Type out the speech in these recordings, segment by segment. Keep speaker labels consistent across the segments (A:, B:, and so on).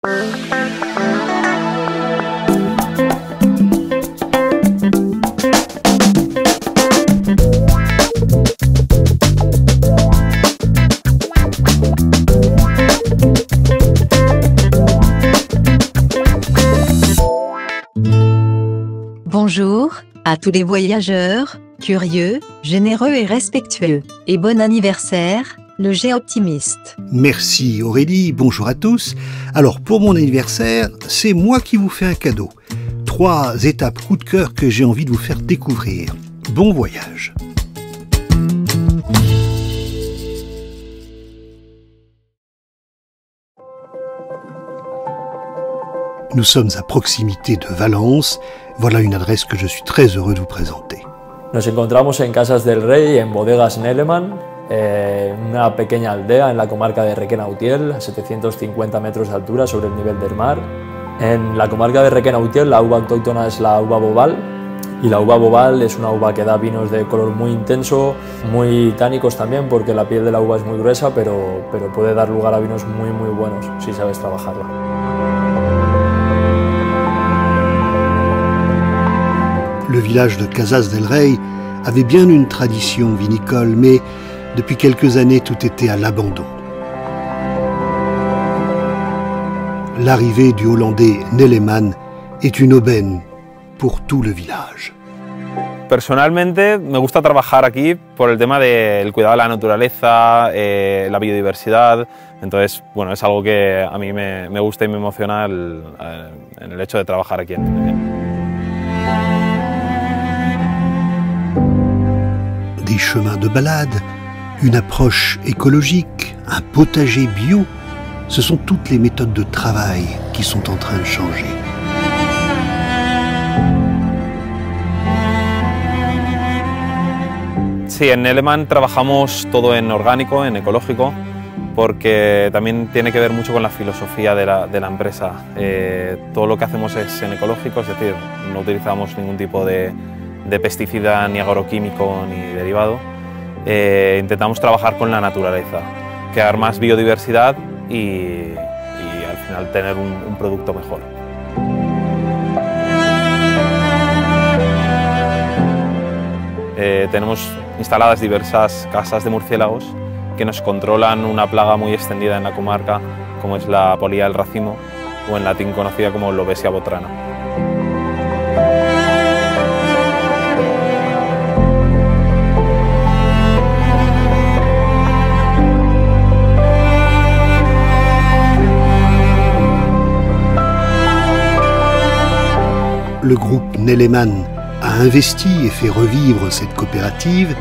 A: Bonjour à tous les voyageurs, curieux, généreux et respectueux, et bon anniversaire, le Géoptimiste.
B: Merci Aurélie, bonjour à tous. Alors pour mon anniversaire, c'est moi qui vous fais un cadeau. 3 étapes coup de cœur que j'ai envie de vous faire découvrir. Bon voyage. Nous sommes à proximité de Valence. Voilà une adresse que je suis très heureux de vous présenter.
C: Nos encontramos en Casas del Rey, en Bodegas Neleman, una pequeña aldea en la comarca de Requena-Utiel, a 750 metros de altura sobre el nivel del mar. En la comarca de Requena-Utiel la uva autóctona es la uva Bobal, y la uva Bobal es una uva que da vinos de color muy intenso, muy tánicos también, porque la piel de la uva es muy gruesa, pero puede dar lugar a vinos muy buenos si sabes trabajarla.
B: Le village de Casas del Rey avait bien une tradition vinicole, mais depuis quelques années, tout était à l'abandon. L'arrivée du Hollandais Neleman est une aubaine pour tout le village.
D: Personalmente me gusta trabajar aquí por el tema del cuidado de la naturaleza, la biodiversidad. Entonces, bueno, es algo que a mí me gusta y me emociona en el hecho de trabajar aquí.
B: Des chemins de balade, une approche écologique, un potager bio, ce sont toutes les méthodes de travail qui sont en train de changer.
D: Sí, en Neleman trabajamos todo en orgánico, en ecológico, porque también tiene que ver mucho con la filosofía de la empresa. Todo lo que hacemos es en ecológico, es decir, no utilizamos ningún tipo de pesticida, ni agroquímico, ni derivado. Intentamos trabajar con la naturaleza, crear más biodiversidad y al final tener un producto mejor. Tenemos instaladas diversas casas de murciélagos que nos controlan una plaga muy extendida en la comarca, como es la polilla del racimo, o en latín conocida como Lobesia botrana.
B: Le groupe Neleman a investi et fait revivre cette coopérative,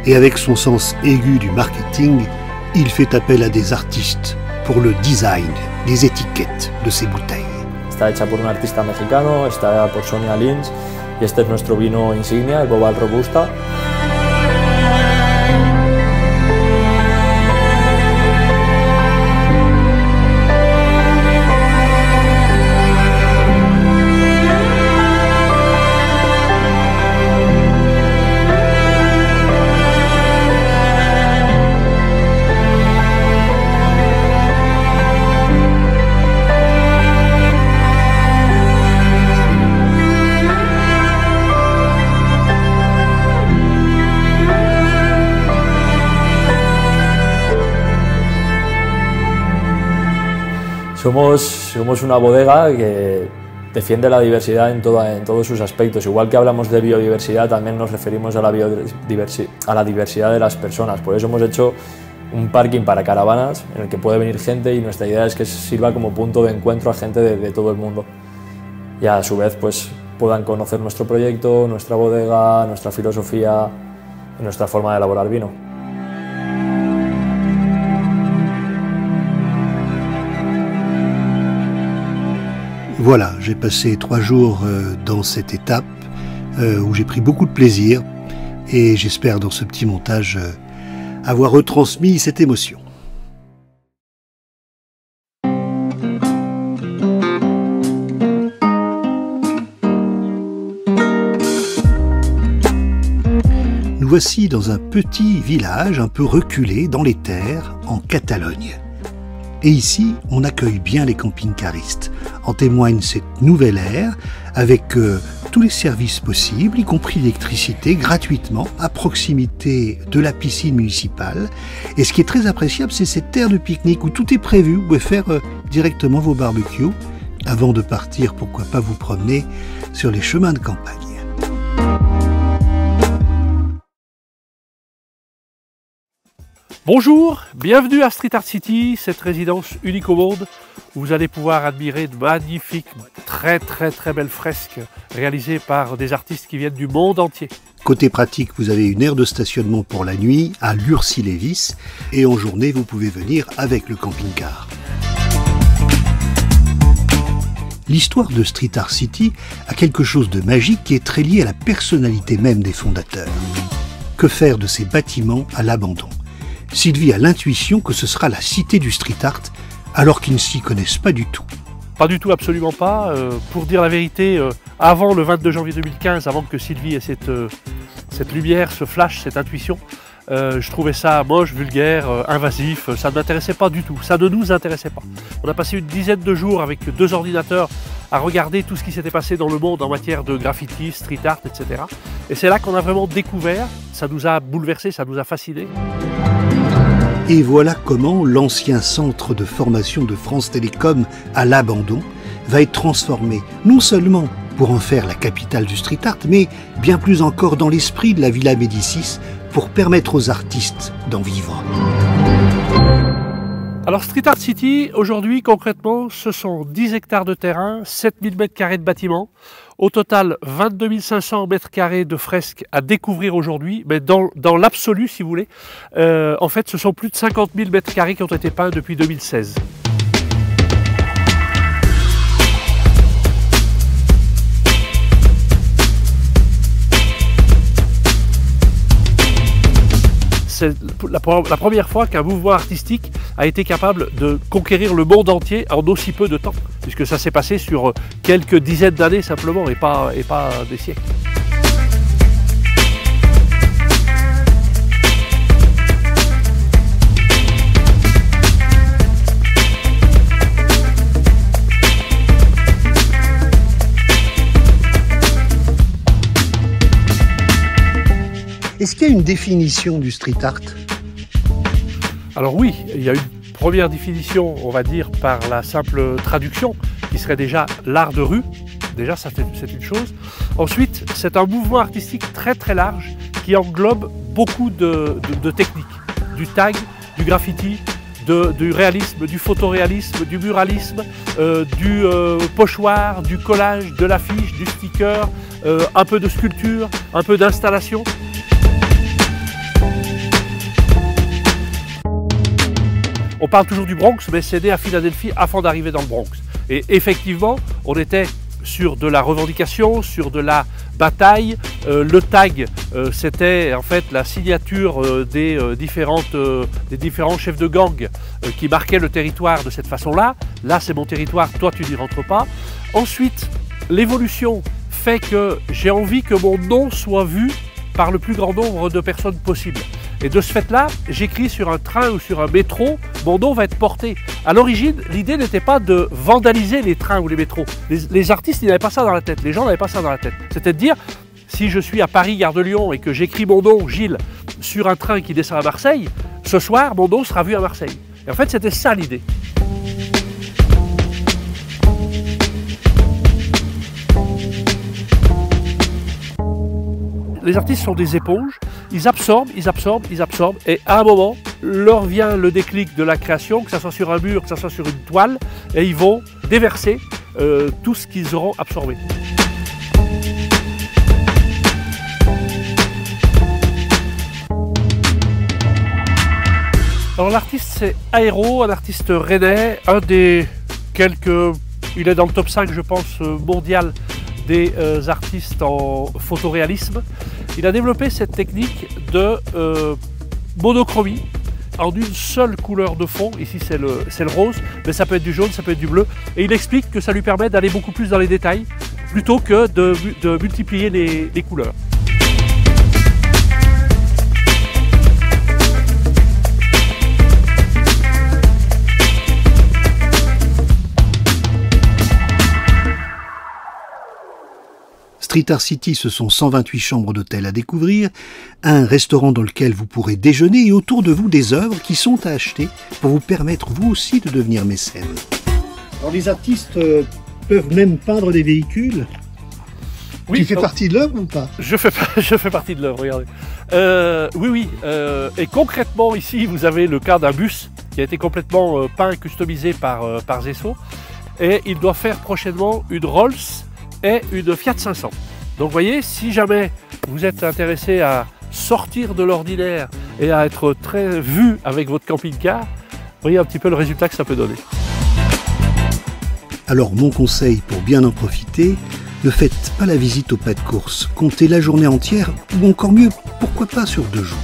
B: et avec son sens aigu du marketing, il fait appel à des artistes pour le design des étiquettes de ses bouteilles.
C: Está hecha por un artista mexicano, está por Sonia Lins, y este es nuestro vino insignia, el Bobal Robusta. Somos una bodega que defiende la diversidad en todos sus aspectos. Igual que hablamos de biodiversidad, también nos referimos a la diversidad de las personas. Por eso hemos hecho un parking para caravanas en el que puede venir gente, y nuestra idea es que sirva como punto de encuentro a gente de todo el mundo. Y a su vez pues puedan conocer nuestro proyecto, nuestra bodega, nuestra filosofía y nuestra forma de elaborar vino.
B: Voilà, j'ai passé 3 jours dans cette étape où j'ai pris beaucoup de plaisir, et j'espère dans ce petit montage avoir retransmis cette émotion. Nous voici dans un petit village un peu reculé dans les terres en Catalogne. Et ici, on accueille bien les camping-caristes. En témoigne cette nouvelle ère avec tous les services possibles, y compris l'électricité, gratuitement, à proximité de la piscine municipale. Et ce qui est très appréciable, c'est cette aire de pique-nique où tout est prévu. Vous pouvez faire directement vos barbecues avant de partir, pourquoi pas vous promener sur les chemins de campagne.
E: Bonjour, bienvenue à Street Art City, cette résidence unique au monde où vous allez pouvoir admirer de magnifiques, très belles fresques réalisées par des artistes qui viennent du monde entier.
B: Côté pratique, vous avez une aire de stationnement pour la nuit à Lurcy-Lévis et en journée, vous pouvez venir avec le camping-car. L'histoire de Street Art City a quelque chose de magique qui est très lié à la personnalité même des fondateurs. Que faire de ces bâtiments à l'abandon ? Sylvie a l'intuition que ce sera la cité du street art, alors qu'ils ne s'y connaissent pas du tout.
E: Pas du tout, absolument pas. Pour dire la vérité, avant le 22 janvier 2015, avant que Sylvie ait cette lumière, ce flash, cette intuition, je trouvais ça moche, vulgaire, invasif, ça ne m'intéressait pas du tout, ça ne nous intéressait pas. On a passé une dizaine de jours avec 2 ordinateurs à regarder tout ce qui s'était passé dans le monde en matière de graffiti, street art, etc. Et c'est là qu'on a vraiment découvert, ça nous a bouleversés, ça nous a fascinés.
B: Et voilà comment l'ancien centre de formation de France Télécom à l'abandon va être transformé, non seulement pour en faire la capitale du street art, mais bien plus encore dans l'esprit de la Villa Médicis pour permettre aux artistes d'en vivre.
E: Alors Street Art City, aujourd'hui concrètement, ce sont 10 hectares de terrain, 7000 m² de bâtiments, au total 22 500 m² de fresques à découvrir aujourd'hui, mais dans l'absolu si vous voulez, en fait ce sont plus de 50 000 m² qui ont été peints depuis 2016. C'est la première fois qu'un mouvement artistique a été capable de conquérir le monde entier en aussi peu de temps, puisque ça s'est passé sur quelques dizaines d'années simplement et pas des siècles.
B: Est-ce qu'il y a une définition du street art ?
E: Alors oui, il y a une première définition, on va dire, par la simple traduction, qui serait déjà l'art de rue. Déjà, ça c'est une chose. Ensuite, c'est un mouvement artistique très large qui englobe beaucoup de techniques. Du tag, du graffiti, du réalisme, du photoréalisme, du muralisme, du pochoir, du collage, de l'affiche, du sticker, un peu de sculpture, un peu d'installation. On parle toujours du Bronx, mais c'est né à Philadelphie avant d'arriver dans le Bronx. Et effectivement, on était sur de la revendication, sur de la bataille. Le tag, c'était en fait la signature des différents chefs de gang qui marquaient le territoire de cette façon-là. Là, c'est mon territoire, toi, tu n'y rentres pas. Ensuite, l'évolution fait que j'ai envie que mon nom soit vu par le plus grand nombre de personnes possible. Et de ce fait-là, j'écris sur un train ou sur un métro, mon nom va être porté. À l'origine, l'idée n'était pas de vandaliser les trains ou les métros. Les artistes, ils n'avaient pas ça dans la tête, les gens n'avaient pas ça dans la tête. C'était de dire, si je suis à Paris, gare de Lyon, et que j'écris mon nom, Gilles, sur un train qui descend à Marseille, ce soir, mon nom sera vu à Marseille. Et en fait, c'était ça l'idée. Les artistes sont des éponges, ils absorbent, et à un moment, leur vient le déclic de la création, que ce soit sur un mur, que ce soit sur une toile, et ils vont déverser tout ce qu'ils auront absorbé. Alors l'artiste c'est Aero, un artiste rennais, un des quelques, il est dans le top 5 je pense mondial des artistes en photoréalisme. Il a développé cette technique de monochromie en une seule couleur de fond. Ici c'est le rose, mais ça peut être du jaune, ça peut être du bleu. Et il explique que ça lui permet d'aller beaucoup plus dans les détails plutôt que de multiplier les couleurs.
B: Street Art City, ce sont 128 chambres d'hôtel à découvrir, un restaurant dans lequel vous pourrez déjeuner et autour de vous des œuvres qui sont à acheter pour vous permettre vous aussi de devenir mécène. Alors les artistes peuvent même peindre des véhicules. Oui, tu fais partie de l'œuvre ou pas?
E: Je fais partie de l'œuvre, regardez. Oui. Et concrètement, ici, vous avez le cas d'un bus qui a été complètement peint, customisé par Zesso. Et il doit faire prochainement une Rolls et une Fiat 500. Donc vous voyez, si jamais vous êtes intéressé à sortir de l'ordinaire et à être très vu avec votre camping-car, vous voyez un petit peu le résultat que ça peut donner.
B: Alors mon conseil pour bien en profiter, ne faites pas la visite au pas de course, comptez la journée entière ou encore mieux, pourquoi pas sur 2 jours.